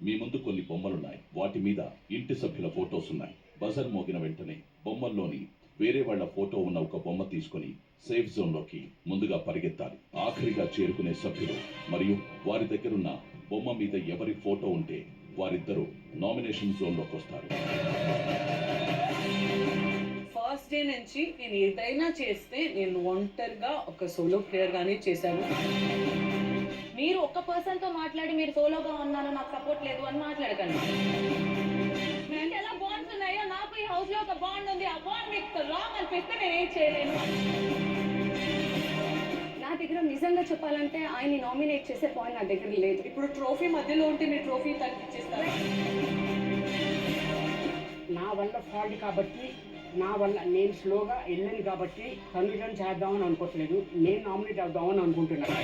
మీ ముందు కొన్ని బొమ్మలున్నాయి. వాటి మీద ఇంటి సభ్యుల ఫోటోస్ ఉన్నాయి. బజర్ మోగిన వెంటనే బొమ్మల్లోని వేరే వాళ్ల ఫోటో ఉన్న ఒక బొమ్మ తీసుకుని సేఫ్ జోన్ లోకి ముందుగా పరిగెత్తాలి. ఆఖరిగా చేరుకునే సభ్యులు మరియు వారి దగ్గరున్న బొమ్మ మీద ఎవరి ఫోటో ఉంటే వారిద్దరూ నామినేషన్ జోన్ లోకి వస్తారు. ఫస్ట్ డే నుంచి నేను ఏదైనా చేస్తే నేను ఒంటరిగా ఒక సోలో ప్లేయర్ గానే చేశాను. మీరు ఒక్క పర్సన్ తో మాట్లాడి మీరు సోలోగా ఉన్నాను నాకు సపోర్ట్ లేదు అని మాట్లాడకండి. మీకు ఎలా బాండ్స్ ఉన్నాయో నాకు ఈ హౌస్ లో ఒక బాండ్ ఉంది. ఆ బాండ్ మీకు రాంగ్ అనిపిస్తే నేను ఏం చేయలేను. నా దగ్గర నిజంగా చెప్పాలంటే ఆయన్ని నామినేట్ చేసే పాయింట్ నా దగ్గర లేదు. ఇప్పుడు ట్రోఫీ మధ్యలో ఉంటే మీ ట్రోఫీ తగ్గించేస్తారు. నా వల్ల ఫాల్ట్ కాబట్టి, నా వల్ల నేను స్లోగా వెళ్ళాను కాబట్టి కన్విజన్ చేద్దామని అనుకోవట్లేదు. నేను నామినేట్ అవుదామని అనుకుంటున్నాను.